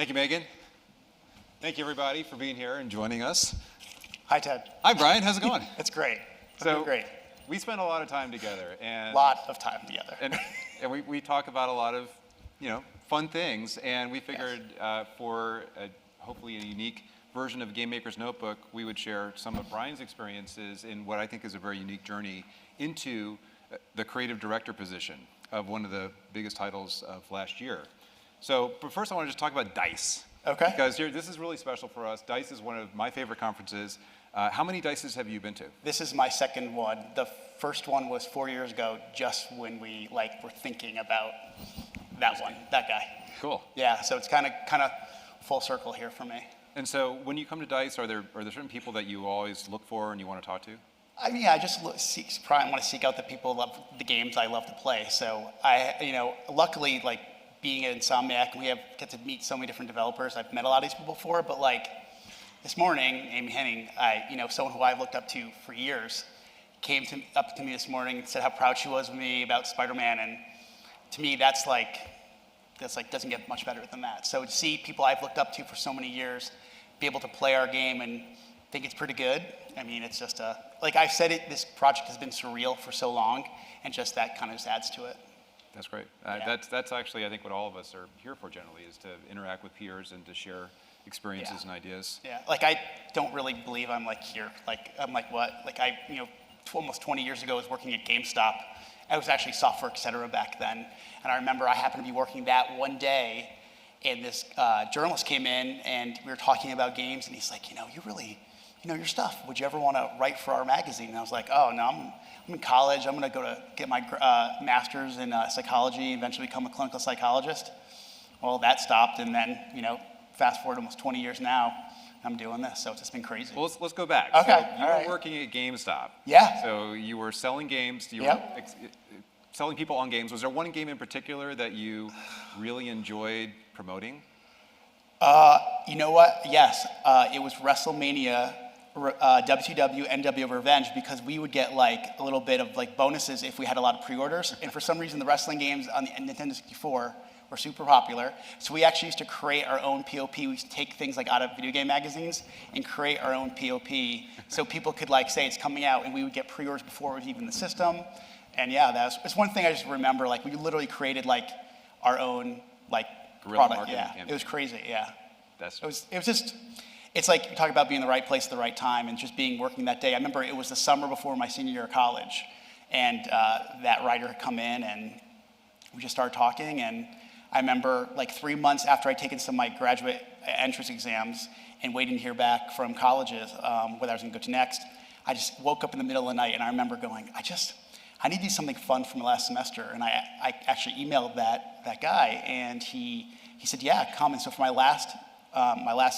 Thank you, Megan. Thank you, everybody, for being here and joining us. Hi, Ted. Hi, Brian. How's it going? It's great. Great. We spent a lot of time together, and we talk about a lot of, fun things. And we figured for hopefully a unique version of Gamemaker's Notebook, we would share some of Brian's experiences in what I think is a very unique journey into the creative director position of one of the biggest titles of last year. But first I want to just talk about D.I.C.E. Okay. Because this is really special for us. D.I.C.E. is one of my favorite conferences. How many D.I.C.Es have you been to? This is my second one. The first one was 4 years ago, just when we were thinking about that guy. Cool. Yeah, so it's kind of full circle here for me. And so when you come to D.I.C.E., are there certain people that you always look for and you want to talk to? I mean, I just want to seek out the people who love the games I love to play. So luckily, being at Insomniac, we get to meet so many different developers. I've met a lot of these people before, but this morning, Amy Henning, someone who I've looked up to for years, came up to me this morning and said how proud she was of me about Spider-Man, and to me, that's doesn't get much better than that. So to see people I've looked up to for so many years be able to play our game and think it's pretty good, I mean, it's just I've said it, this project has been surreal for so long, and just that kind of just adds to it. That's great. Yeah. That's actually, I think, what all of us are here for generally, is to interact with peers and to share experiences and ideas. Yeah, I don't really believe I'm here. I'm what? Almost 20 years ago, I was working at GameStop. I was actually software, et cetera, back then. And I remember I happened to be working that one day, and this journalist came in, and we were talking about games, and he's like, you really, your stuff. Would you ever want to write for our magazine? And I was like, oh, no, I'm in college. I'm going to get my master's in psychology, eventually become a clinical psychologist. Well, that stopped, and then, fast forward almost 20 years now, I'm doing this, so it's just been crazy. Well, let's go back. Okay, so you were working at GameStop. Yeah. So you were selling games. You were selling people on games. Was there one game in particular that you really enjoyed promoting? You know what? Yes. It was WrestleMania, WCW, NW Revenge, because we would get a little bit of bonuses if we had a lot of pre-orders. And for some reason, the wrestling games on the Nintendo 64 were super popular. So we actually used to create our own POP. We used to take things out of video game magazines and create our own POP. So people could say it's coming out, and we would get pre-orders before it was even the system. And yeah, it's one thing I just remember. We literally created our own product. Yeah, campaign. It was crazy. Yeah, it was just. It's you talk about being in the right place at the right time, and just working that day. I remember it was the summer before my senior year of college, and that writer had come in, and we just started talking. And I remember 3 months after I'd taken some of my graduate entrance exams and waiting to hear back from colleges whether I was going to go to next, I just woke up in the middle of the night, and I remember going, I need to do something fun from the last semester. And I actually emailed that guy, and he said, yeah, come. And so for my last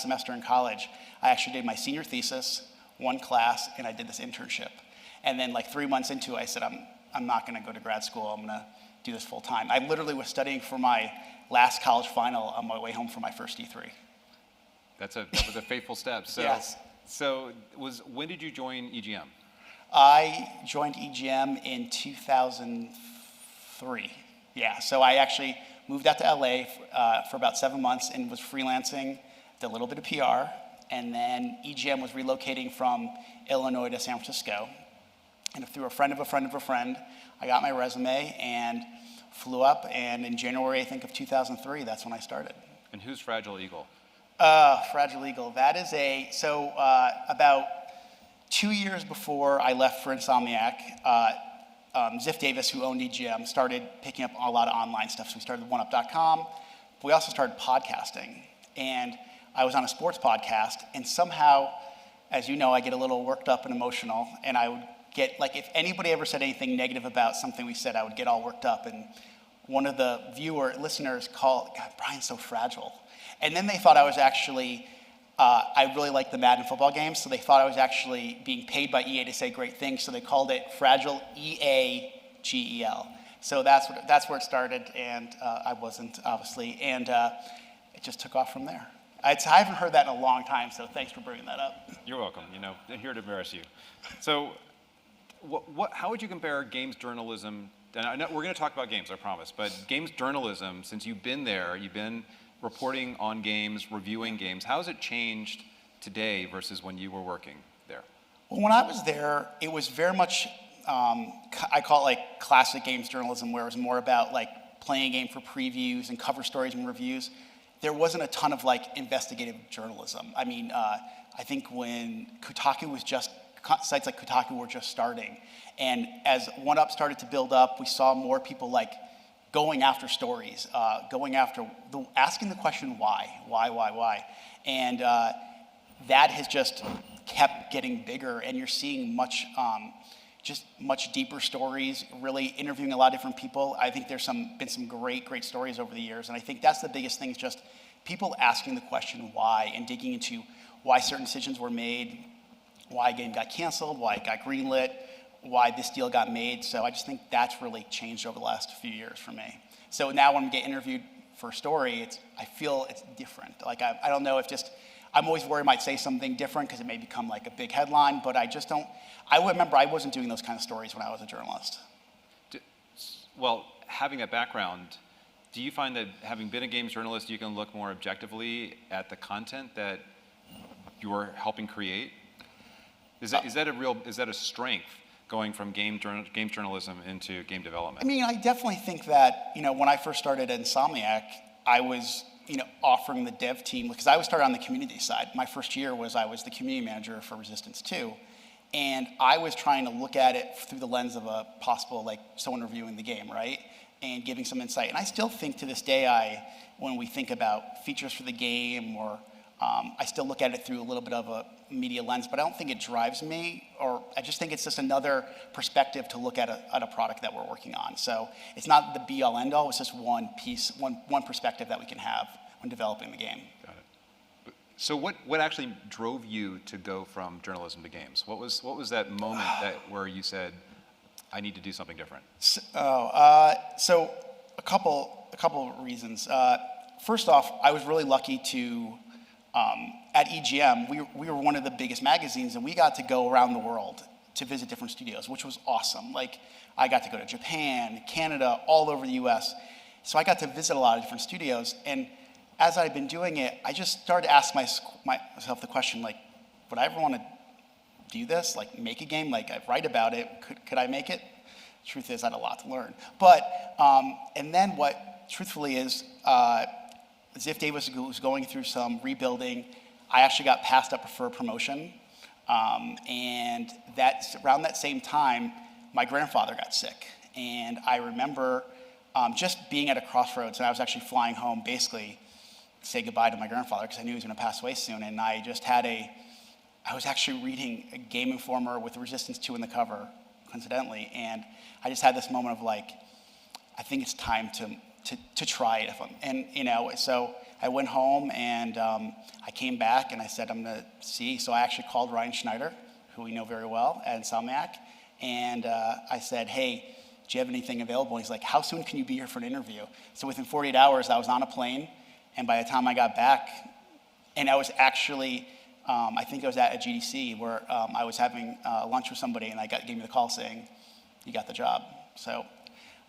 semester in college, I actually did my senior thesis, one class, and I did this internship. And then 3 months into it, I said, I'm not going to go to grad school. I'm going to do this full time. I literally was studying for my last college final on my way home from my first E3. That was a faithful step. So, yes. So when did you join EGM? I joined EGM in 2003. Yeah, so I actually moved out to LA for about 7 months and was freelancing, did a little bit of PR, and then EGM was relocating from Illinois to San Francisco. And through a friend of a friend of a friend, I got my resume and flew up, and in January, I think, of 2003, that's when I started. And who's Fragile Eagle? Fragile Eagle, that is about 2 years before I left for Insomniac, Ziff Davis, who owned EGM, started picking up a lot of online stuff. So we started OneUp.com, but we also started podcasting. And I was on a sports podcast, and somehow, as you know, I get a little worked up and emotional, and I would get, if anybody ever said anything negative about something we said, I would get all worked up. And one of the listeners called, God, Brian's so fragile. And then they thought I was actually, I really liked the Madden football games, so they thought I was actually being paid by EA to say great things, so they called it Fragile EAGEL. So that's where it started, and I wasn't, obviously, and it just took off from there. I haven't heard that in a long time, so thanks for bringing that up. You're welcome. I'm here to embarrass you. So, how would you compare games journalism? And we're going to talk about games, I promise. But games journalism, since you've been there, you've been reporting on games, reviewing games. How has it changed today versus when you were working there? Well, when I was there, it was very much, I call it like classic games journalism, where it was more about like playing a game for previews and cover stories and reviews. There wasn't a ton of like investigative journalism. I mean, I think when Kotaku was just, sites like Kotaku were just starting. And as 1UP started to build up, we saw more people like going after stories, asking the question why? And that has just kept getting bigger, and you're seeing much deeper stories, really interviewing a lot of different people. I think there's been some great stories over the years, and I think that's the biggest thing, is just people asking the question why and digging into why certain decisions were made, why a game got canceled, why it got greenlit, why this deal got made. So I just think that's really changed over the last few years for me. So now when I get interviewed for a story, I feel it's different. Like I don't know if I'm always worried I might say something different because it may become like a big headline, but I just don't. I remember I wasn't doing those kind of stories when I was a journalist. Well, having that background, do you find that having been a games journalist, you can look more objectively at the content that you're helping create? Is that a strength, going from games journalism into game development? I mean, I definitely think that, when I first started at Insomniac, I was, offering the dev team, because I was started on the community side. My first year I was the community manager for Resistance 2. And I was trying to look at it through the lens of a possible, like, someone reviewing the game, right? And giving some insight. And I still think to this day, when we think about features for the game, or I still look at it through a little bit of a media lens, but I don't think it drives me, or I just think it's just another perspective to look at a product that we're working on. So it's not the be-all, end-all, it's just one piece, one perspective that we can have when developing the game. Got it. So what actually drove you to go from journalism to games? What was that moment where you said, I need to do something different? So a couple of reasons. First off, I was really lucky to, at EGM, we were one of the biggest magazines, and we got to go around the world to visit different studios, which was awesome. Like, I got to go to Japan, Canada, all over the US. So I got to visit a lot of different studios, and as I've been doing it, I just started to ask myself the question, like, would I ever want to do this? Like, make a game? Like, I write about it. Could I make it? Truth is, I had a lot to learn. But, and then what, truthfully, is, Ziff Davis was going through some rebuilding. I actually got passed up for a promotion. And around that same time, my grandfather got sick. And I remember just being at a crossroads, and I was actually flying home basically to say goodbye to my grandfather because I knew he was going to pass away soon. And I was actually reading a Game Informer with Resistance 2 in the cover, coincidentally. And I just had this moment of like, I think it's time to try it. So I went home, and I came back and I said, I'm going to see. So I actually called Ryan Schneider, who we know very well at Insomniac. And I said, hey, do you have anything available? And he's like, how soon can you be here for an interview? So within 48 hours, I was on a plane. And by the time I got back, and I was actually, I think I was at a GDC where I was having lunch with somebody, and gave me the call saying, you got the job. So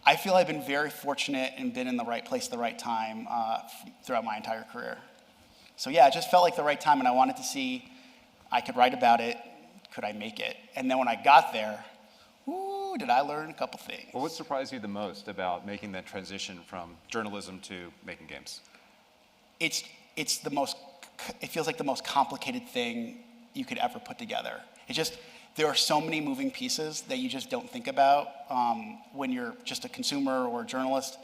I feel I've been very fortunate and been in the right place at the right time throughout my entire career. So yeah, it just felt like the right time, and I wanted to see, I could write about it, could I make it? And then when I got there, did I learn a couple things. Well, what surprised you the most about making that transition from journalism to making games? It feels like the most complicated thing you could ever put together. There are so many moving pieces that you just don't think about when you're just a consumer or a journalist.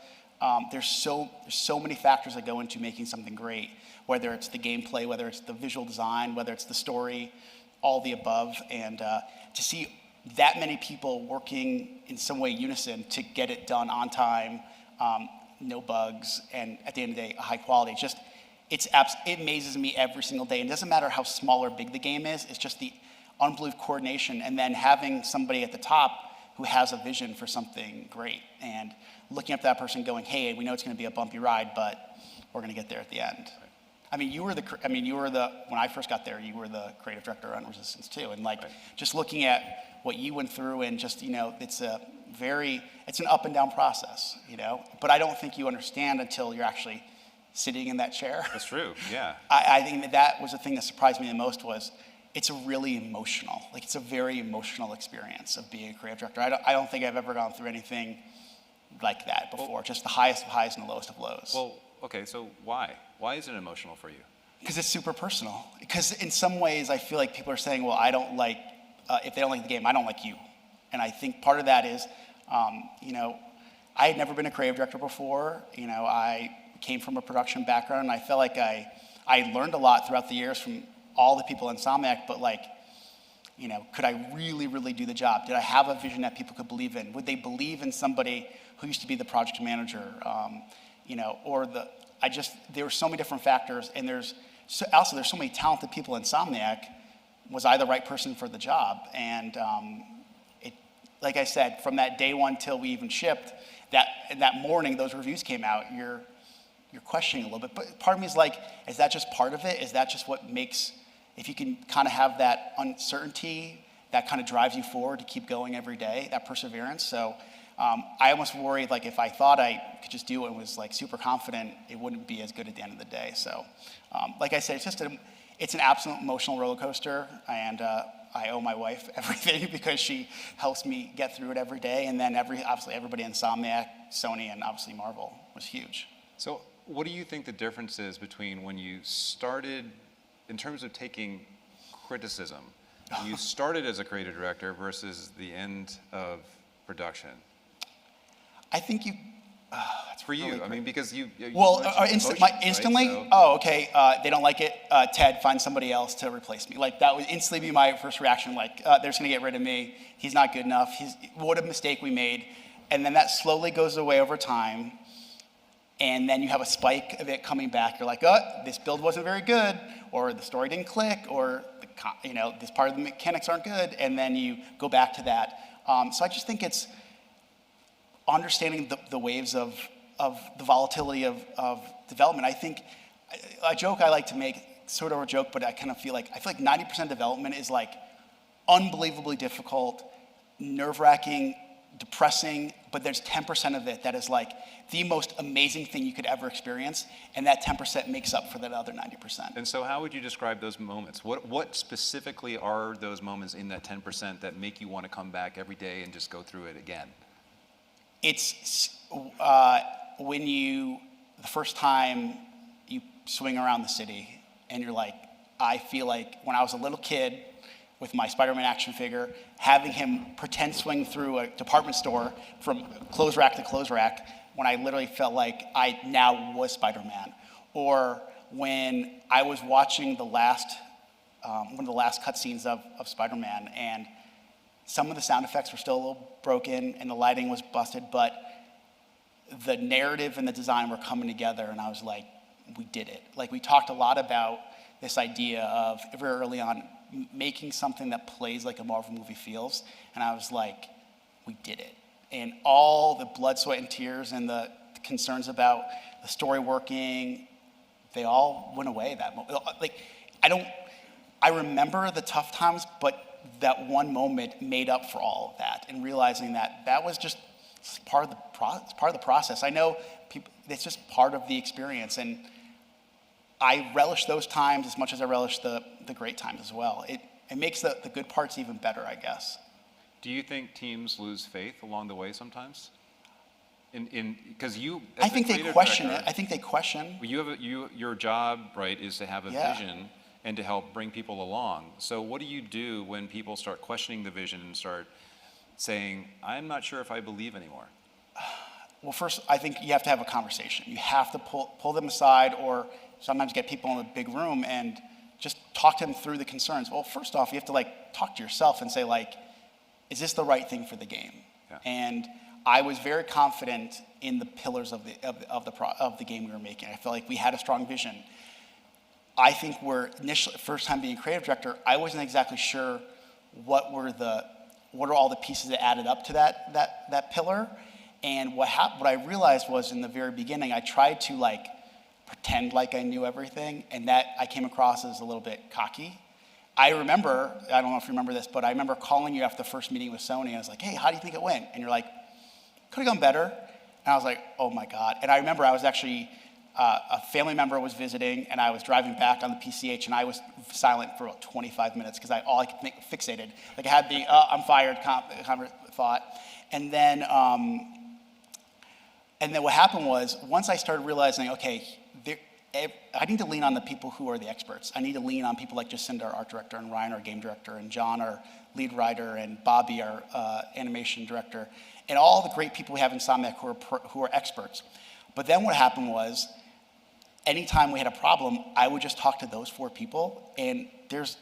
There's so many factors that go into making something great, whether it's the gameplay, whether it's the visual design, whether it's the story, all the above. And to see that many people working in some way unison to get it done on time, no bugs, and at the end of the day, a high quality. It amazes me every single day. And it doesn't matter how small or big the game is, it's just the unbelievable coordination, and then having somebody at the top who has a vision for something great, and looking up to that person going, hey, we know it's going to be a bumpy ride, but we're going to get there at the end. Right. I mean, when I first got there, you were the creative director on Resistance 2, and like, right. Just looking at what you went through, and just, it's an up and down process, but I don't think you understand until you're actually sitting in that chair. That's true, yeah. I think that was the thing that surprised me the most was it's a really emotional, like it's a very emotional experience of being a creative director. I don't think I've ever gone through anything like that before, just the highest of highs and the lowest of lows. Well, okay, so why? Why is it emotional for you? Because it's super personal. Because in some ways I feel like people are saying, well, I don't like, if they don't like the game, I don't like you. And I think part of that is, you know, I had never been a creative director before. You know, I came from a production background, and I felt like I learned a lot throughout the years from all the people in Insomniac, but like, you know, could I really, really do the job? Did I have a vision that people could believe in? Would they believe in somebody who used to be the project manager? You know, or there were so many different factors, and there's so many talented people in Insomniac. Was I the right person for the job? And like I said, from that day one till we even shipped, that morning those reviews came out, you're questioning a little bit. But part of me is like, is that just part of it? Is that just what makes, if you can kind of have that uncertainty, that kind of drives you forward to keep going every day, that perseverance? So I almost worried, like, if I thought I could just do it and was like super confident, it wouldn't be as good at the end of the day. So like I said, it's an absolute emotional roller coaster, and I owe my wife everything because she helps me get through it every day. And then obviously everybody in Insomniac, Sony, and obviously Marvel was huge. So what do you think the difference is between when you started, in terms of taking criticism, when you started as a creative director versus the end of production? I think it's for you. Really, I mean, because you well, instantly. Right? So. Oh, okay. They don't like it. Ted, find somebody else to replace me. Like that would instantly be my first reaction. Like they're just gonna get rid of me. He's not good enough. What a mistake we made. And then that slowly goes away over time. And then you have a spike of it coming back. You're like, oh, this build wasn't very good, or the story didn't click, or this part of the mechanics aren't good. And then you go back to that. So I just think it's understanding the waves of the volatility of development. I think a joke I like to make, sort of a joke, but I feel like 90% development is like unbelievably difficult, nerve-wracking, depressing, but there's 10% of it that is like the most amazing thing you could ever experience, and that 10% makes up for that other 90%. And so how would you describe those moments? What specifically are those moments in that 10% that make you want to come back every day and just go through it again? It's when the first time you swing around the city and you're like, I feel like when I was a little kid with my Spider-Man action figure, having him pretend swing through a department store from clothes rack to clothes rack, when I literally felt like I now was Spider-Man. Or when I was watching one of the last cutscenes of Spider-Man, and some of the sound effects were still a little broken and the lighting was busted, but the narrative and the design were coming together, and I was like, we did it. Like, we talked a lot about this idea of, very early on, making something that plays like a Marvel movie feels, and I was like, we did it. And all the blood, sweat, and tears and the concerns about the story working, they all went away that moment. Like, I remember the tough times, but that one moment made up for all of that, and realizing that was just part of the process. I know it's just part of the experience, and I relish those times as much as I relish the great times as well. It makes the good parts even better, I guess. Do you think teams lose faith along the way sometimes? Because you, as I think they question it. I think they question. Your job, right, is to have a vision and to help bring people along. So what do you do when people start questioning the vision and start saying, I'm not sure if I believe anymore? Well, first, I think you have to have a conversation. You have to pull them aside, or sometimes get people in a big room and just talk to them through the concerns. Well, first off, you have to talk to yourself and say, is this the right thing for the game? Yeah. And I was very confident in the pillars of the game we were making. I felt like we had a strong vision. I think first time being creative director, I wasn't exactly sure what are all the pieces that added up to that pillar. And what I realized was, in the very beginning, I tried to pretend like I knew everything, and that I came across as a little bit cocky. I remember, I don't know if you remember this, but I remember calling you after the first meeting with Sony. I was like, hey, how do you think it went? And you're like, could have gone better. And I was like, oh my God. And I remember I was actually a family member was visiting, and I was driving back on the PCH, and I was silent for about 25 minutes because all I could think fixated. Like I had the I'm fired thought, and then what happened was once I started realizing, okay, I need to lean on the people who are the experts. I need to lean on people like Jacinda, our art director, and Ryan, our game director, and John, our lead writer, and Bobby, our animation director, and all the great people we have in Insomniac who are experts. But then what happened was, anytime we had a problem, I would just talk to those 4 people, and there's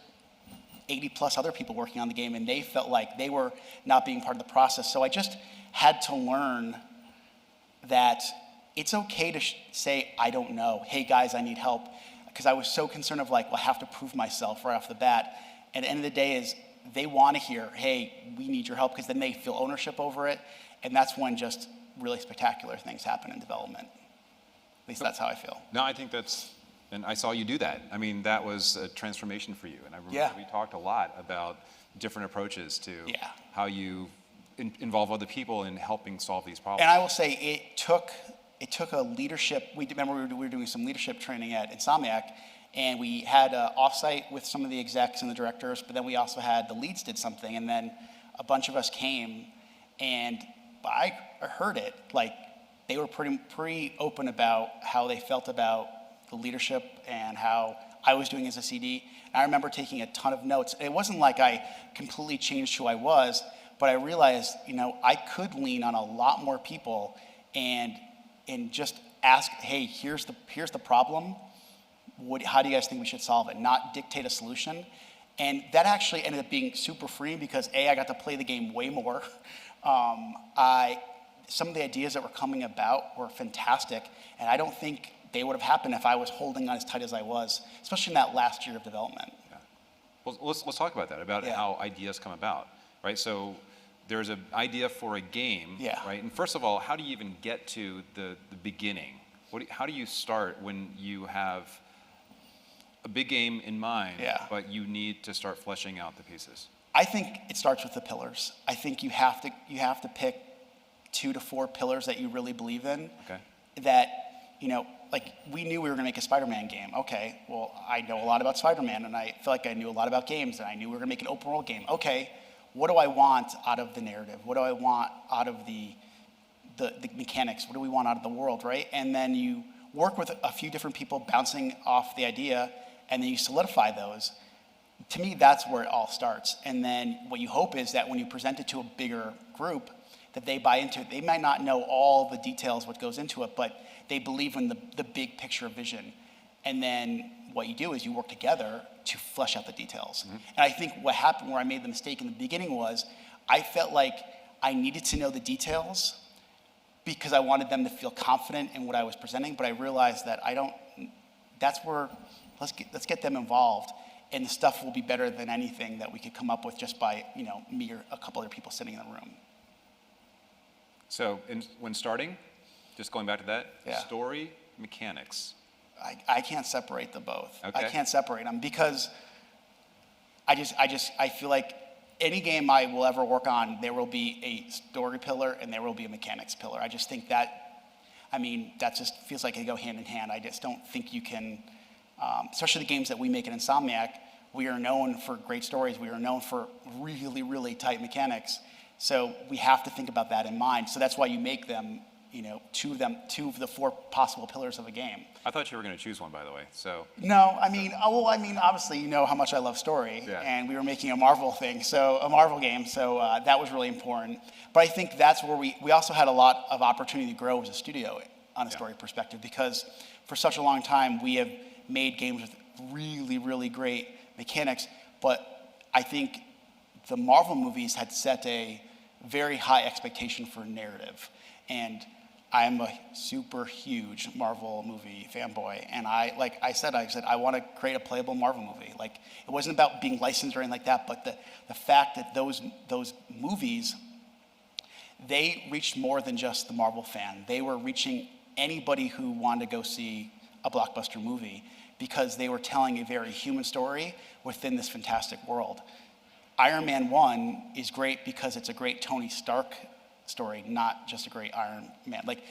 80 plus other people working on the game, and they felt like they were not being part of the process. So I just had to learn that it's okay to say, I don't know. Hey guys, I need help. Because I was so concerned of like, well, I have to prove myself right off the bat. And at the end of the day is they want to hear, hey, we need your help, because then they feel ownership over it. And that's when just really spectacular things happen in development. At least that's how I feel. No, I think and I saw you do that. I mean, that was a transformation for you. And I remember we talked a lot about different approaches to how you involve other people in helping solve these problems. And I will say it took a leadership. We were doing some leadership training at Insomniac, and we had an offsite with some of the execs and the directors, but then we also had the leads did something, and then a bunch of us came, and I heard it, like they were pretty open about how they felt about the leadership and how I was doing as a CD. And I remember taking a ton of notes. It wasn't like I completely changed who I was, but I realized, I could lean on a lot more people and just ask, hey, here's the problem. How do you guys think we should solve it? Not dictate a solution. And that actually ended up being super freeing because I got to play the game way more. Some of the ideas that were coming about were fantastic, and I don't think they would have happened if I was holding on as tight as I was, especially in that last year of development. Yeah. Well, let's talk about that, about how ideas come about, right? So there's an idea for a game, right? And first of all, how do you even get to the beginning? How do you start when you have a big game in mind, but you need to start fleshing out the pieces? I think it starts with the pillars. I think you have to pick 2 to 4 pillars that you really believe in. Okay. That, like we knew we were gonna make a Spider-Man game. Okay, well, I know a lot about Spider-Man, and I feel like I knew a lot about games, and I knew we were gonna make an open world game. Okay, what do I want out of the narrative? What do I want out of the mechanics? What do we want out of the world, right? And then you work with a few different people bouncing off the idea, and then you solidify those. To me, that's where it all starts. And then what you hope is that when you present it to a bigger group, that they buy into it. They might not know all the details, what goes into it, but they believe in the big picture vision. And then what you do is you work together to flesh out the details. Mm-hmm. And I think what happened where I made the mistake in the beginning was I felt like I needed to know the details because I wanted them to feel confident in what I was presenting, but I realized that that's where, let's get them involved, and the stuff will be better than anything that we could come up with just by, me or a couple other people sitting in the room. So when starting, just going back to that, story, mechanics. I can't separate the both. Okay. I can't separate them because I feel like any game I will ever work on, there will be a story pillar and there will be a mechanics pillar. I just think that just feels like they go hand in hand. I just don't think you can, especially the games that we make at Insomniac, we are known for great stories. We are known for really, really tight mechanics. So we have to think about that in mind. So that's why you make them, 2 of the 4 possible pillars of a game. I thought you were going to choose one, by the way. So no, obviously you know how much I love story, and we were making a Marvel game, so that was really important. But I think that's where we also had a lot of opportunity to grow as a studio on a story perspective, because for such a long time we have made games with really, really great mechanics, but I think the Marvel movies had set a very high expectation for narrative. And I'm a super huge Marvel movie fanboy. And I said, I want to create a playable Marvel movie. Like, it wasn't about being licensed or anything like that, but the fact that those movies, they reached more than just the Marvel fan. They were reaching anybody who wanted to go see a blockbuster movie because they were telling a very human story within this fantastic world. Iron Man 1 is great because it's a great Tony Stark story, not just a great Iron Man. Like,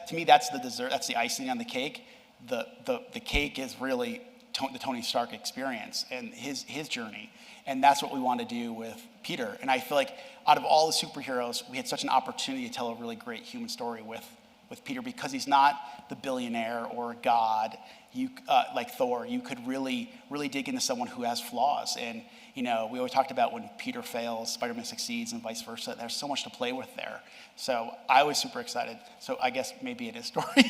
to me, that's the dessert, that's the icing on the cake. the cake is really the Tony Stark experience and his journey. And that's what we want to do with Peter. And I feel like out of all the superheroes, we had such an opportunity to tell a really great human story with Peter, because he's not the billionaire or God like Thor. You could really dig into someone who has flaws. And we always talked about when Peter fails, Spider-Man succeeds, and vice versa. There's so much to play with there. So I was super excited. So I guess maybe it is story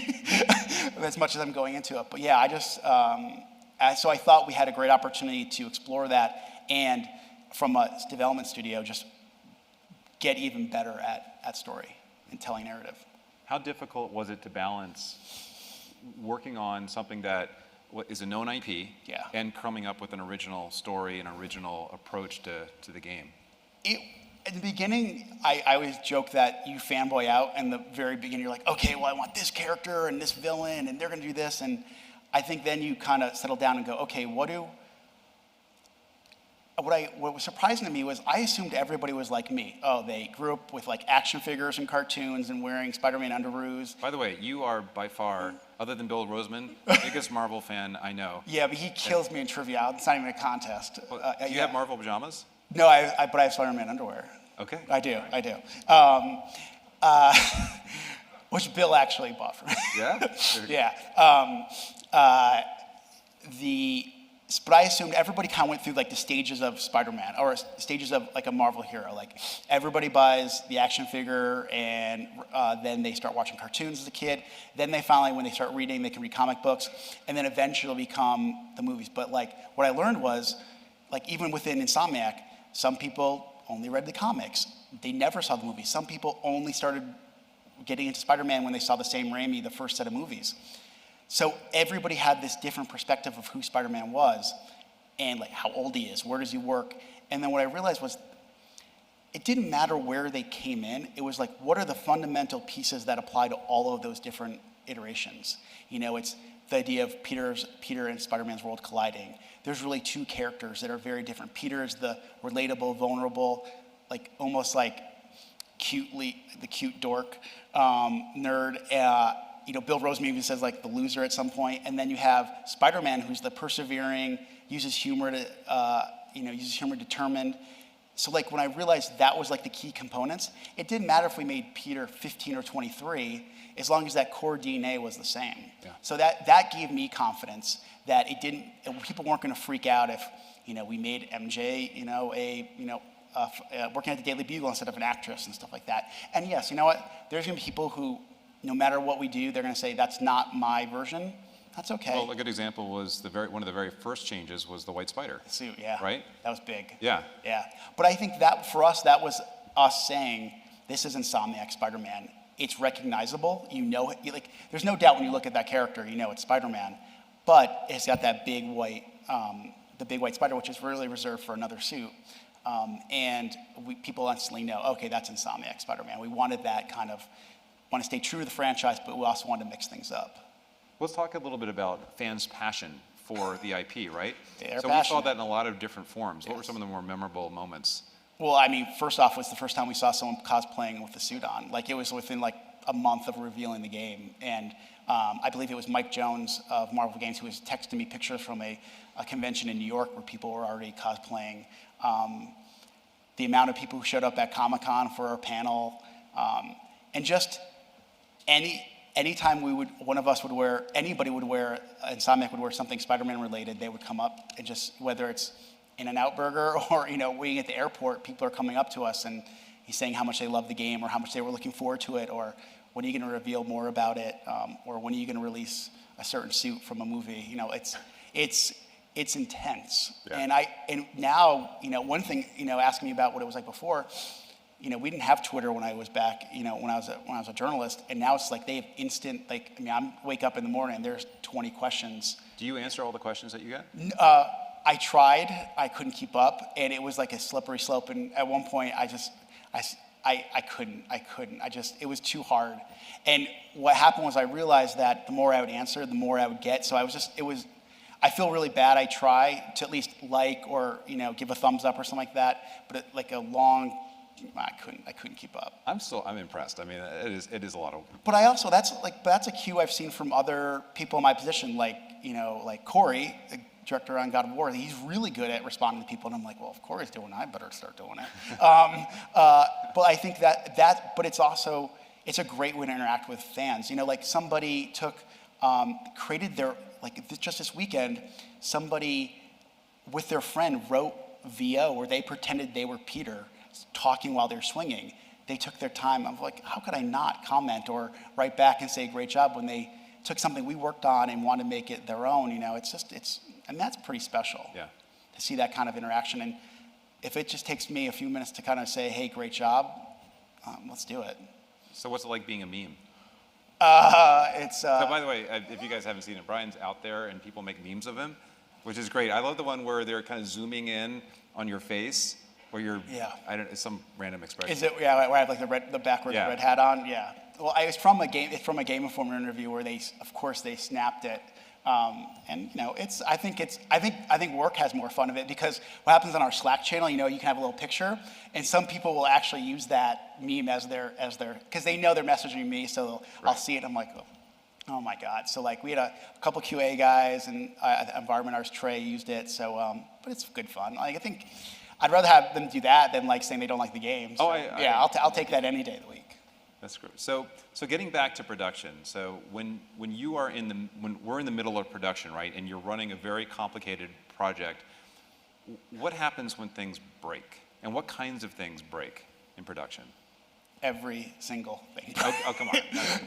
as much as I'm going into it. But yeah, so I thought we had a great opportunity to explore that, and from a development studio, just get even better at story and telling narrative. How difficult was it to balance working on something that is a known IP and coming up with an original story, an original approach to the game? At the beginning, I always joke that you fanboy out in the very beginning. You're like, okay, well, I want this character and this villain, and they're going to do this. And I think then you kind of settle down and go, okay, what was surprising to me was I assumed everybody was like me. Oh, they grew up with like action figures and cartoons and wearing Spider-Man underoos. By the way, you are by far, other than Bill Roseman, the biggest Marvel fan I know. Yeah, but he kills me in trivia. It's not even a contest. Do you have Marvel pajamas? No, but I have Spider-Man underwear. Okay. I do. Which Bill actually bought for me. Yeah? Yeah. But I assumed everybody kind of went through like the stages of Spider-Man, or stages of like a Marvel hero. Like everybody buys the action figure, and then they start watching cartoons as a kid. Then they finally, when they start reading, they can read comic books, and then eventually become the movies. But like what I learned was, like even within Insomniac, some people only read the comics. They never saw the movies. Some people only started getting into Spider-Man when they saw the Sam Raimi, the first set of movies. So everybody had this different perspective of who Spider-Man was, and like how old he is, where does he work. And then what I realized was it didn't matter where they came in. It was like, what are the fundamental pieces that apply to all of those different iterations? It's the idea of Peter and Spider-Man's world colliding. There's really two characters that are very different. Peter is the relatable, vulnerable, like almost like the cute dork nerd. Bill Roseman even says like the loser at some point, and then you have Spider-Man, who's the persevering, uses humor, determined. So like when I realized that was like the key components, it didn't matter if we made Peter 15 or 23, as long as that core DNA was the same. Yeah. So that gave me confidence that people weren't going to freak out if we made MJ working at the Daily Bugle instead of an actress and stuff like that. And yes, you know what? There's going to be people who, no matter what we do, they're going to say, that's not my version. That's okay. Well, a good example was one of the very first changes was the White Spider. Suit, yeah. Right? That was big. Yeah. Yeah. But I think that, for us, that was us saying, this is Insomniac Spider-Man. It's recognizable. There's no doubt when you look at that character, it's Spider-Man. But it's got that big white, the big white spider, which is really reserved for another suit. And people instantly know, okay, that's Insomniac Spider-Man. We wanted that want to stay true to the franchise, but we also wanted to mix things up. Let's talk a little bit about fans' passion for the IP, right? They're so passionate. We saw that in a lot of different forms. Yes. What were some of the more memorable moments? Well, first off, was the first time we saw someone cosplaying with the suit on. Like, it was within like a month of revealing the game. And I believe it was Mike Jones of Marvel Games who was texting me pictures from a convention in New York where people were already cosplaying. The amount of people who showed up at Comic-Con for our panel, and just anytime anybody would wear, Insomniac would wear something Spider-Man related, they would come up and just, whether it's In-N-Out Burger or, waiting at the airport, people are coming up to us and he's saying how much they love the game or how much they were looking forward to it, or when are you going to reveal more about it, or when are you going to release a certain suit from a movie. It's intense. Yeah. And now, one thing, asking me about what it was like before, we didn't have Twitter when I was back, when I was a journalist, and now it's like they have instant, I wake up in the morning and there's 20 questions. Do you answer all the questions that you get? I tried, I couldn't keep up, and it was like a slippery slope, and at one point I couldn't, it was too hard. And what happened was I realized that the more I would answer, the more I would get, so I feel really bad. I try to at least or, give a thumbs up or something like that, but like a long I couldn't keep up. I'm impressed. I mean, it is a lot of. But that's a cue I've seen from other people in my position, like Corey, the director on God of War. He's really good at responding to people, and I'm like, well, if Corey's doing it, I better start doing it. But I think but it's a great way to interact with fans. Like somebody created just this weekend, somebody with their friend wrote VO where they pretended they were Peter talking while they're swinging. They took their time. I'm like, how could I not comment or write back and say great job when they took something we worked on and want to make it their own? And that's pretty special. Yeah. To see that kind of interaction. And if it just takes me a few minutes to kind of say, hey, great job, let's do it. So what's it like being a meme? So by the way, if you guys haven't seen it, Brian's out there and people make memes of him, which is great. I love the one where they're kind of zooming in on your face, where you're, it's some random expression. Is it, where I have like the backwards red hat on? Yeah. Well, it's from a Game Informer interview where they snapped it. And I think work has more fun of it, because what happens on our Slack channel, you can have a little picture, and some people will actually use that meme as their, because they know they're messaging me, so I'll see it and I'm like, oh my God. So like we had a couple QA guys and environment arts Trey used it. So, but it's good fun. Like I think I'd rather have them do that than like saying they don't like the game. So, I'll take that any day of the week. That's great. So getting back to production. So when we're in the middle of production, right, and you're running a very complicated project, what happens when things break, and what kinds of things break in production? Every single thing. Oh, come on.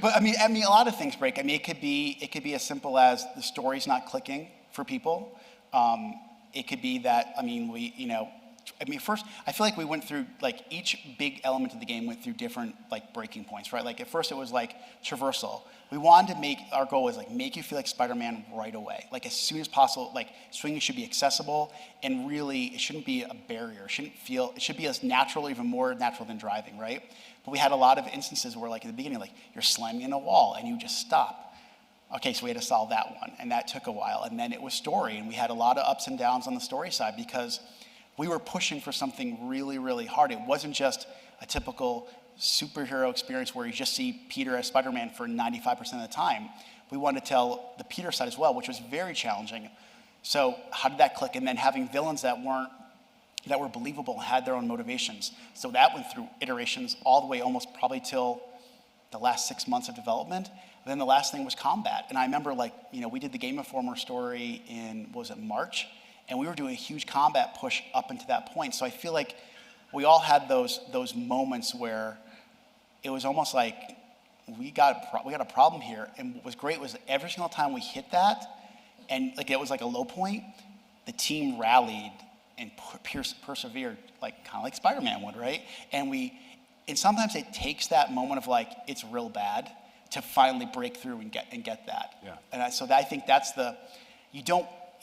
But I mean, a lot of things break. I mean, it could be as simple as the story's not clicking for people. It could be that, first, I feel like we went through, like, each big element of the game went through different, like, breaking points, right? Like, at first it was, like, traversal. We wanted to our goal was, like, make you feel like Spider-Man right away. Like, as soon as possible, like, swinging should be accessible, and really, it shouldn't be a barrier. It should be as natural, even more natural than driving, right? But we had a lot of instances where, like, at the beginning, like, you're slamming in a wall, and you just stop. Okay, so we had to solve that one, and that took a while. And then it was story, and we had a lot of ups and downs on the story side, because we were pushing for something really, really hard. It wasn't just a typical superhero experience where you just see Peter as Spider-Man for 95% of the time. We wanted to tell the Peter side as well, which was very challenging. So how did that click? And then having villains that were believable and had their own motivations. So that went through iterations all the way almost probably till the last 6 months of development. And then the last thing was combat. And I remember, we did the Game Informer story in, March? And we were doing a huge combat push up into that point. So I feel like we all had those moments where it was almost like we got a problem here. And what was great was every single time we hit that, and like it was like a low point, the team rallied and persevered, like kind of like Spider-Man would, right? And sometimes it takes that moment of like it's real bad to finally break through and get that. Yeah. And I think that's you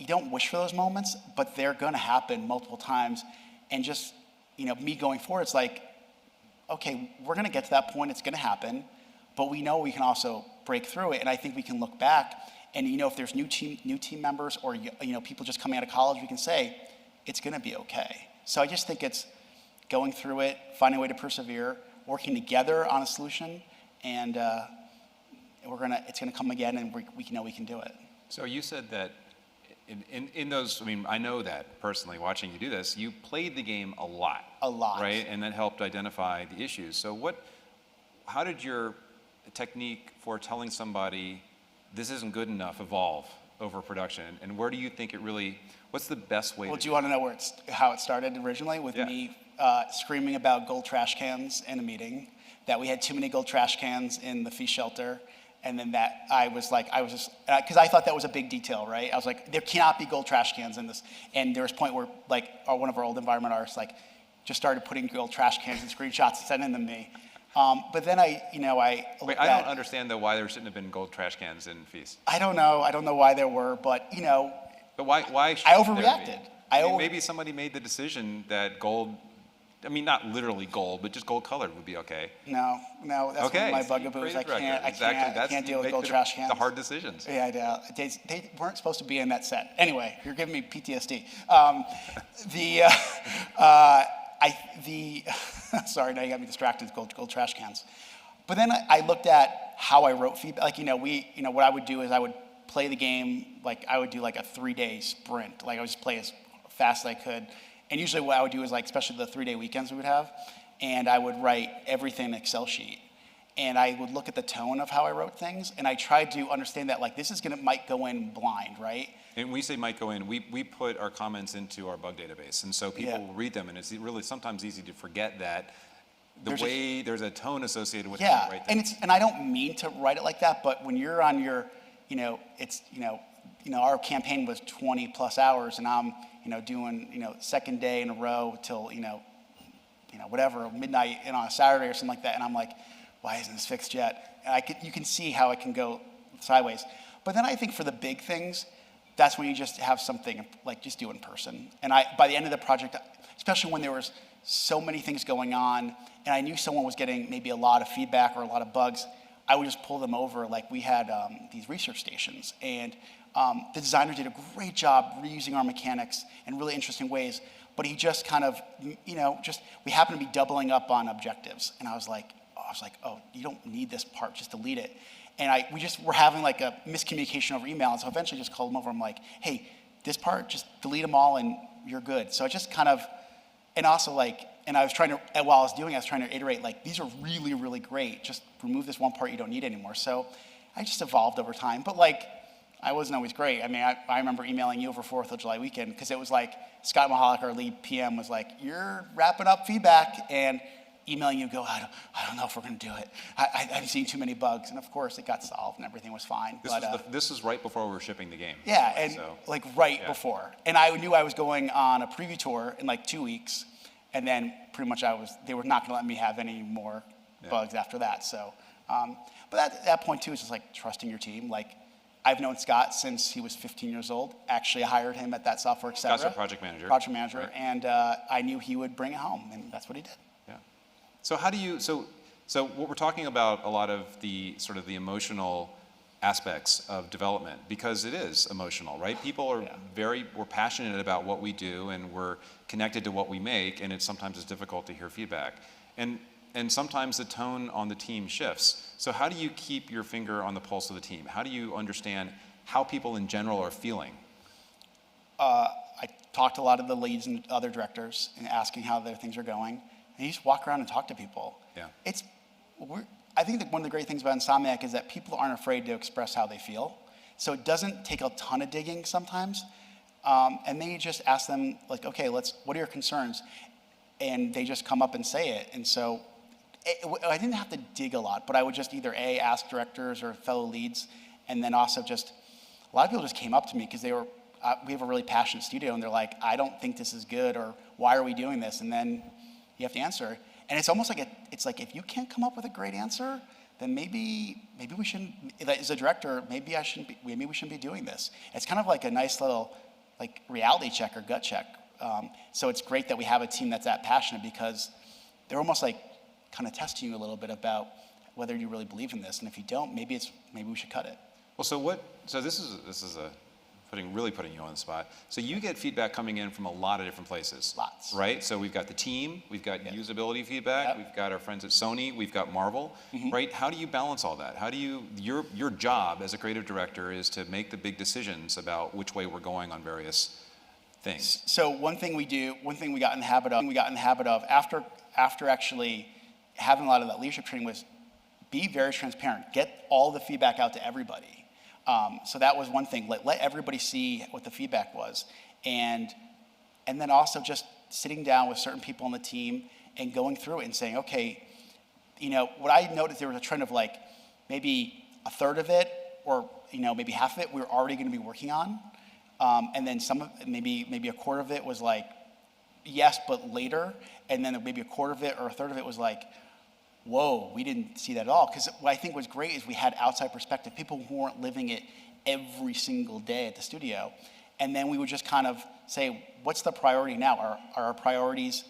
don't wish for those moments, but they're going to happen multiple times. And just, me going forward, it's like, okay, we're going to get to that point. It's going to happen, but we know we can also break through it. And I think we can look back and, if there's new team members or, people just coming out of college, we can say, it's going to be okay. So I just think it's going through it, finding a way to persevere, working together on a solution, and it's going to come again, and we know we can do it. So you said that in those, I know that personally, watching you do this, you played the game a lot. A lot. Right? And that helped identify the issues. So how did your technique for telling somebody this isn't good enough evolve over production? And where do you think what's the best way do you want to know how it started originally? With me screaming about gold trash cans in a meeting, that we had too many gold trash cans in the feast shelter. And then because I thought that was a big detail, right? I was like, there cannot be gold trash cans in this. And there was a point where, one of our old environment artists, just started putting gold trash cans in screenshots and sending them to me. But then I don't understand though why there shouldn't have been gold trash cans in Feast. I don't know why there were, but But why I overreacted. Maybe somebody made the decision that gold, not literally gold, but just gold colored would be okay. No, that's one of my bugaboos. I can't deal with gold trash cans. The hard decisions. Yeah, I know. They weren't supposed to be in that set. Anyway, you're giving me PTSD. Sorry, now you got me distracted with gold trash cans. But then I looked at how I wrote feedback. Like, what I would do is I would play the game, like I would do like a 3-day sprint. Like I would just play as fast as I could. And usually what I would do is like, especially the 3-day weekends we would have, and I would write everything in an Excel sheet. And I would look at the tone of how I wrote things, and I tried to understand that like this might go in blind, right? And when we say might go in, we put our comments into our bug database, and so people will read them, and it's really sometimes easy to forget that there's a tone associated with how you write things. And I don't mean to write it like that, but when you're on your, our campaign was 20 plus hours, and I'm doing second day in a row till whatever midnight on a Saturday or something like that, and I'm like, why isn't this fixed yet? And you can see how it can go sideways. But then I think for the big things, that's when you just have something like just do in person. And by the end of the project, especially when there was so many things going on, and I knew someone was getting maybe a lot of feedback or a lot of bugs, I would just pull them over. Like we had these research stations, and the designer did a great job reusing our mechanics in really interesting ways. But he just kind of, we happened to be doubling up on objectives, and I was like, oh, you don't need this part, just delete it. And we just were having like a miscommunication over email, and so eventually just called him over. I'm like, hey, this part, just delete them all and you're good. So I just kind of, and also like, and I was trying to, while I was doing it, I was trying to iterate like, these are really, really great. Just remove this one part you don't need anymore. So I just evolved over time. But like, I wasn't always great. I mean, I remember emailing you over 4th of July weekend, because it was like, Scott Mahalik, our lead PM, was like, you're wrapping up feedback, and emailing you, go, I don't know if we're going to do it. I've seen too many bugs. And of course, it got solved and everything was fine. This is right before we were shipping the game. Yeah, and before. And I knew I was going on a preview tour in like 2 weeks. And then pretty much they were not going to let me have any more bugs after that. So, but at that point too, it's just like trusting your team. Like, I've known Scott since he was 15 years old. Actually, I hired him at that software, etc. Scott's our project manager. Right. And I knew he would bring it home, and that's what he did. Yeah. So how do you, so what we're talking about a lot of the sort of the emotional aspects of development, because it is emotional, right? People are we're passionate about what we do, and we're connected to what we make, and sometimes it's difficult to hear feedback. And sometimes the tone on the team shifts. So how do you keep your finger on the pulse of the team? How do you understand how people in general are feeling? I talked to a lot of the leads and other directors and asking how their things are going. And you just walk around and talk to people. Yeah. I think that one of the great things about Insomniac is that people aren't afraid to express how they feel. So it doesn't take a ton of digging sometimes. And then you just ask them, like, okay, what are your concerns? And they just come up and say it. And so I didn't have to dig a lot, but I would just either ask directors or fellow leads, and then also just, a lot of people just came up to me because we have a really passionate studio, and they're like, I don't think this is good, or why are we doing this? And then you have to answer. And it's almost like it's like, if you can't come up with a great answer, then maybe we shouldn't, as a director, maybe we shouldn't be doing this. It's kind of like a nice little like reality check or gut check. So it's great that we have a team that's that passionate, because they're almost like kind of testing you a little bit about whether you really believe in this. And if you don't, maybe we should cut it. Well, so this is really putting you on the spot. So you get feedback coming in from a lot of different places. Lots. Right? So we've got the team, we've got usability feedback, we've got our friends at Sony, we've got Marvel, right? How do you balance all that? How do your job as a creative director is to make the big decisions about which way we're going on various things. So one thing we got in the habit of after actually having a lot of that leadership training was be very transparent. Get all the feedback out to everybody. So that was one thing. Let everybody see what the feedback was, and then also just sitting down with certain people on the team and going through it and saying, okay, what I noticed, there was a trend of like maybe a third of it, or maybe half of it we were already going to be working on. And then maybe a quarter of it was like, yes, but later. And then maybe a quarter of it or a third of it was like, whoa, we didn't see that at all. Because what I think was great is we had outside perspective, people who weren't living it every single day at the studio. And then we would just kind of say, what's the priority now? Are our priorities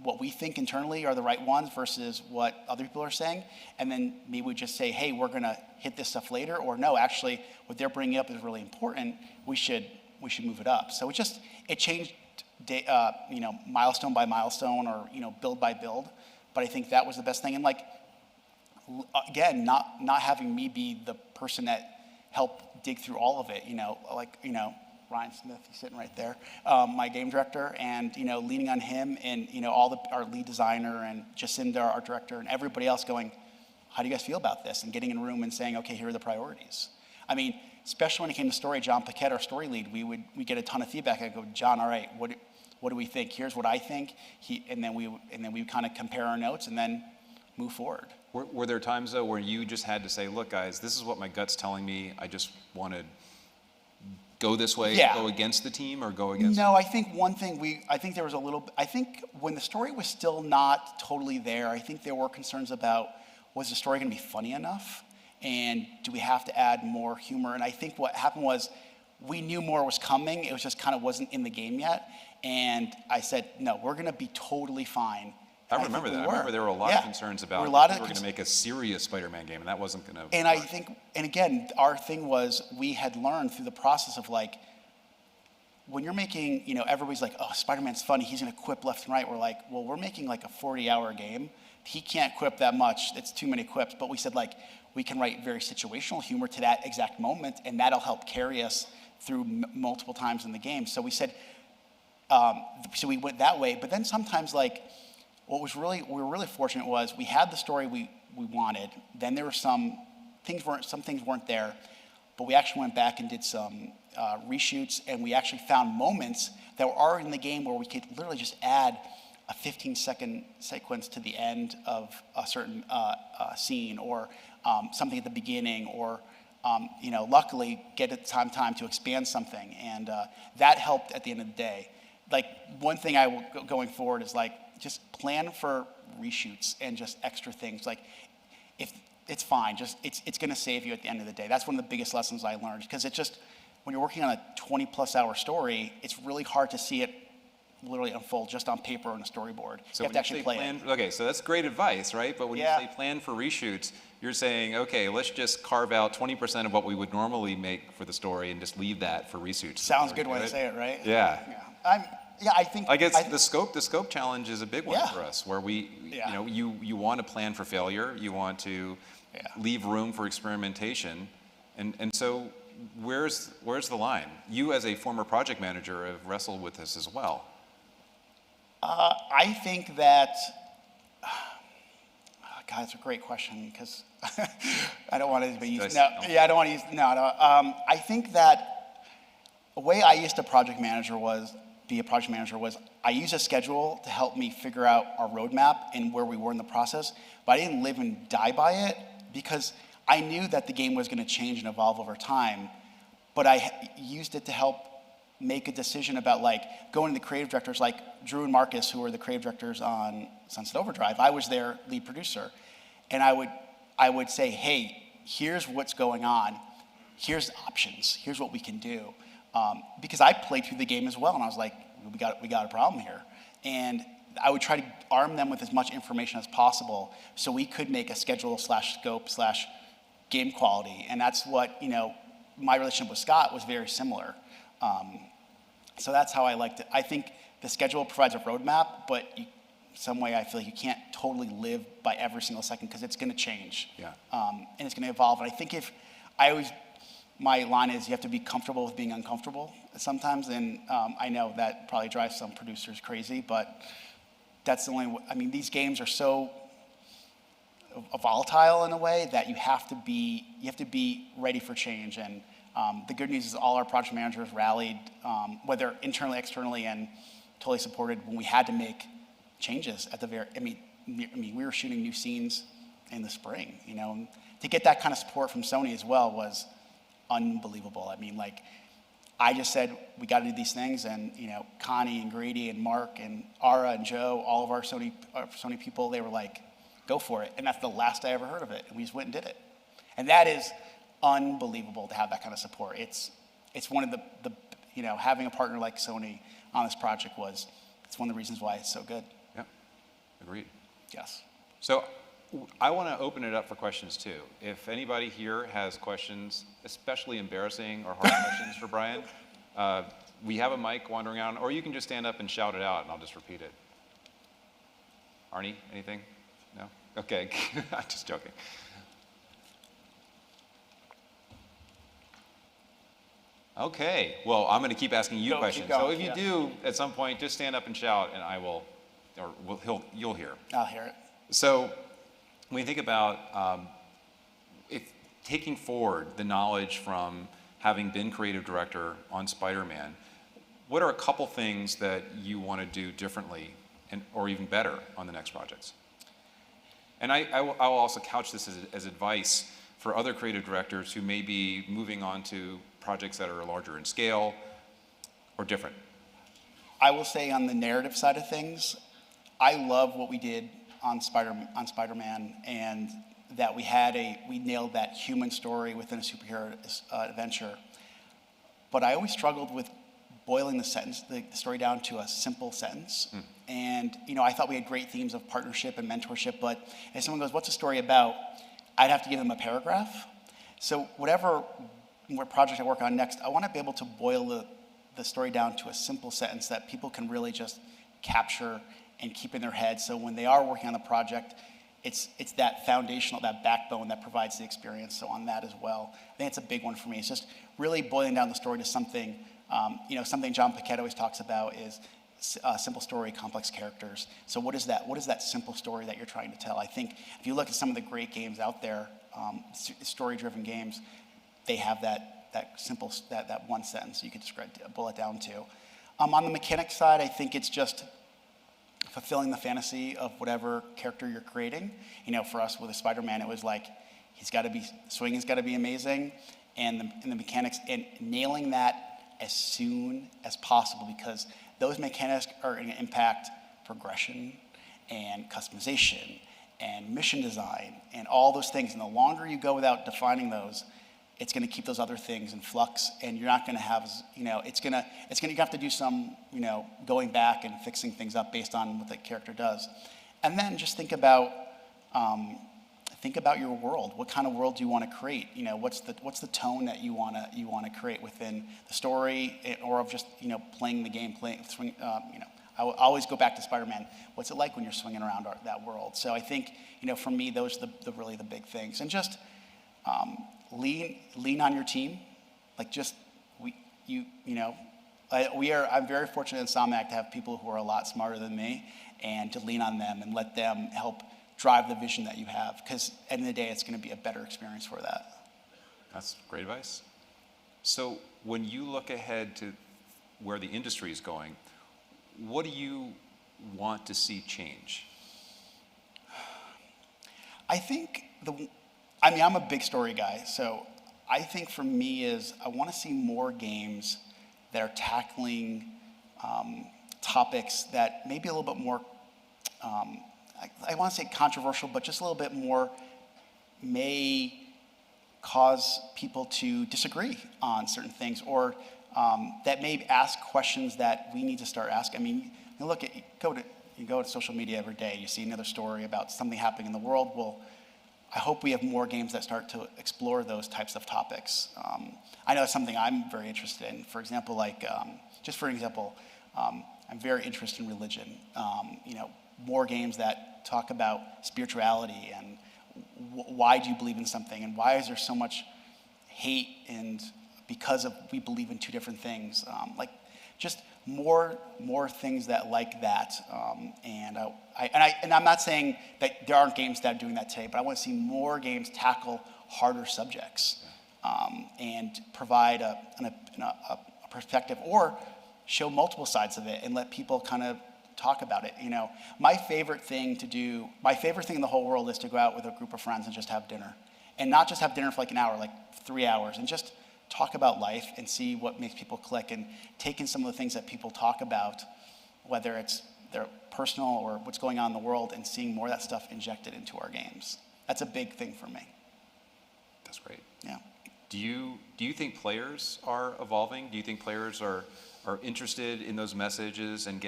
what we think internally are the right ones versus what other people are saying? And then maybe we just say, hey, we're going to hit this stuff later, or no, actually, what they're bringing up is really important. We should move it up. So it changed milestone by milestone or build by build. But I think that was the best thing. And like, again, not having me be the person that helped dig through all of it. Ryan Smith, he's sitting right there, my game director, and leaning on him and our lead designer and Jacinda, our art director, and everybody else going, how do you guys feel about this? And getting in a room and saying, okay, here are the priorities. I mean, especially when it came to story, John Paquette, our story lead, we get a ton of feedback. I go, John, all right, what do we think? Here's what I think. And then we kind of compare our notes and then move forward. Were there times though where you just had to say, look, guys, this is what my gut's telling me. I just want to go this way, go against the team, or go against? No, I think one thing I think there was I think when the story was still not totally there, I think there were concerns about, was the story going to be funny enough? And do we have to add more humor? And I think what happened was we knew more was coming. It was just kind of wasn't in the game yet. And I said, no, we're going to be totally fine. I remember that. I remember there were a lot of concerns about we were going to make a serious Spider-Man game, and that wasn't going to. And I think, and again, our thing was we had learned through the process of like, when you're making, everybody's like, oh, Spider-Man's funny, he's going to quip left and right. We're like, well, we're making like a 40-hour game. He can't quip that much. It's too many quips. But we said like, we can write very situational humor to that exact moment, and that'll help carry us through multiple times in the game. So we said, so we went that way. But then sometimes like, we were really fortunate was we had the story we wanted. Then there were some things weren't there, but we actually went back and did some reshoots, and we actually found moments that were already in the game where we could literally just add a 15-second sequence to the end of a certain scene, or something at the beginning, or luckily get time to expand something, and that helped at the end of the day. Like one thing I will going forward is like, just plan for reshoots and just extra things. Like, if it's fine, just it's going to save you at the end of the day. That's one of the biggest lessons I learned, because it just, when you're working on a 20+ hour story, it's really hard to see it literally unfold just on paper or on a storyboard. So you have to actually play it. Okay, so that's great advice, right? But when you say plan for reshoots, you're saying, okay, let's just carve out 20% of what we would normally make for the story and just leave that for reshoots. Sounds good when I say it, right? Yeah. I think. I guess the scope challenge is a big one for us, where you want to plan for failure, you want to leave room for experimentation, and so where's the line? You, as a former project manager, have wrestled with this as well. I think that. God, that's a great question, because I don't want to use. I don't want to use. No. I think that the way I used to be a project manager was I used a schedule to help me figure out our roadmap and where we were in the process, but I didn't live and die by it, because I knew that the game was going to change and evolve over time, but I used it to help make a decision about like going to the creative directors like Drew and Marcus, who were the creative directors on Sunset Overdrive. I was their lead producer, and I would say, hey, here's what's going on, here's options, here's what we can do. Because I played through the game as well, and I was like, we got a problem here. And I would try to arm them with as much information as possible so we could make a schedule / scope / game quality. And that's what, my relationship with Scott was very similar. So that's how I liked it. I think the schedule provides a roadmap, but some way I feel like you can't totally live by every single second, because it's going to change. Yeah. And it's going to evolve. And I think my line is, you have to be comfortable with being uncomfortable sometimes, and I know that probably drives some producers crazy, but that's the only way. I mean, these games are so volatile in a way that you have to be ready for change. And the good news is all our project managers rallied, whether internally, externally, and totally supported when we had to make changes at the very. I mean, we were shooting new scenes in the spring. To get that kind of support from Sony as well was unbelievable. I mean, like, I just said, we got to do these things, and Connie and Grady and Mark and Ara and Joe, all of our Sony people, they were like, go for it. And that's the last I ever heard of it, and we just went and did it. And that is unbelievable to have that kind of support. It's one of the having a partner like Sony on this project it's one of the reasons why it's so good. Yeah, agreed. Yes. So I want to open it up for questions too. If anybody here has questions, especially embarrassing or hard questions for Bryan, we have a mic wandering around, or you can just stand up and shout it out, and I'll just repeat it. Arnie, anything? No? Okay, I'm just joking. Okay, well, I'm going to keep asking you questions. Keep going, So if you do, at some point, just stand up and shout, and I will, or you'll hear. I'll hear it. So when you think about if taking forward the knowledge from having been creative director on Spider-Man, what are a couple things that you want to do differently or even better on the next projects? And I will also couch this as advice for other creative directors who may be moving on to projects that are larger in scale or different. I will say on the narrative side of things, I love what we did on Spider-Man, and that we nailed that human story within a superhero adventure. But I always struggled with boiling the story down to a simple sentence. And I thought we had great themes of partnership and mentorship, but if someone goes, "What's the story about?" I'd have to give them a paragraph. So what project I work on next, I want to be able to boil the story down to a simple sentence that people can really just capture and keep in their head. So when they are working on the project, it's that foundational, that backbone that provides the experience. So on that as well, I think it's a big one for me. It's just really boiling down the story to something, something John Paquette always talks about is simple story, complex characters. So what is that? What is that simple story that you're trying to tell? I think if you look at some of the great games out there, story-driven games, they have that simple, that one sentence you could boil it down to. On the mechanics side, I think it's just fulfilling the fantasy of whatever character you're creating. For us with a Spider-Man, it was like swinging's got to be amazing, and the mechanics, and nailing that as soon as possible, because those mechanics are going to impact progression and customization and mission design and all those things. And the longer you go without defining those, it's going to keep those other things in flux, and you're not going to have, you have to do some, going back and fixing things up based on what the character does. And then just think about your world. What kind of world do you want to create? What's the tone that you want to create within the story, or of just playing the game, I will always go back to Spider-Man. What's it like when you're swinging around that world? So I think for me, those are really the big things, and just lean on your team. I'm very fortunate in Insomniac to have people who are a lot smarter than me, and to lean on them and let them help drive the vision that you have, because at the end of the day, it's going to be a better experience for that. That's great advice. So when you look ahead to where the industry is going, what do you want to see change? I think I'm a big story guy, so I think for me I want to see more games that are tackling topics that maybe a little bit more, I want to say controversial, but just a little bit more may cause people to disagree on certain things, or that may ask questions that we need to start asking. I mean, you go to social media every day, you see another story about something happening in the world. Well, I hope we have more games that start to explore those types of topics. I know it's something I'm very interested in. For example, I'm very interested in religion. More games that talk about spirituality and why do you believe in something, and why is there so much hate and because we believe in two different things. Just more things that that. And I'm not saying that there aren't games that are doing that today, but I want to see more games tackle harder subjects and provide a perspective, or show multiple sides of it and let people kind of talk about it. My favorite thing in the whole world is to go out with a group of friends and just have dinner, and not just have dinner for an hour, 3 hours, and just talk about life and see what makes people click, and take in some of the things that people talk about, whether it's their personal or what's going on in the world, and seeing more of that stuff injected into our games. That's a big thing for me. That's great. Yeah. Do you think players are evolving? Do you think players are interested in those messages and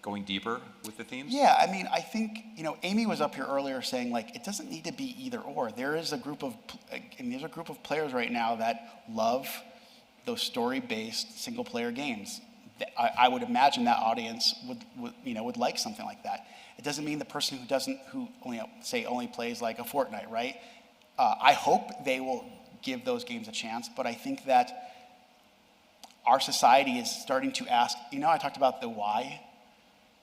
going deeper with the themes? Yeah, I think, Amy was up here earlier saying it doesn't need to be either or. There's a group of players right now that love those story-based single-player games. I would imagine that audience would like something like that. It doesn't mean the person who only plays like a Fortnite, right? I hope they will give those games a chance, but I think that our society is starting to ask, I talked about the why.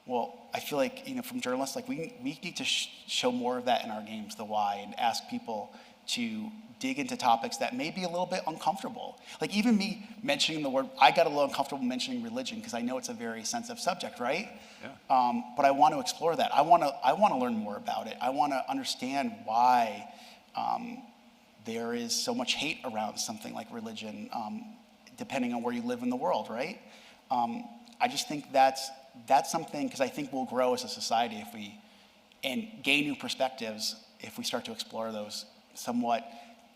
Well, I feel like, from journalists, like we need to show more of that in our games, the why, and ask people to dig into topics that may be a little bit uncomfortable. Like even me mentioning the word, I got a little uncomfortable mentioning religion because I know it's a very sensitive subject, right? Yeah. But I want to explore that. I want to learn more about it. I want to understand why there is so much hate around something like religion, depending on where you live in the world, right? I just think that's something, because I think we'll grow as a society and gain new perspectives if we start to explore those somewhat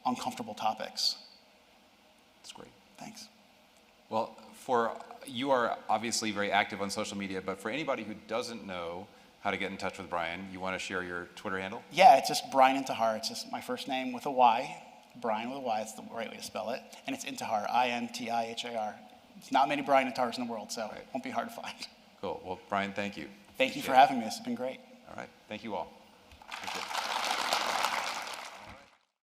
uncomfortable topics. That's great. Thanks. Well, you are obviously very active on social media, but for anybody who doesn't know how to get in touch with Bryan, you want to share your Twitter handle? Yeah, it's just Bryan Intihar. It's just my first name with a Y. Bryan with a Y, it's the right way to spell it. And it's Intihar, Intihar. There's not many Bryan Intihars in the world, so it won't be hard to find. Cool. Well, Bryan, thank you. Thank you for having me. This has been great. All right. Thank you all.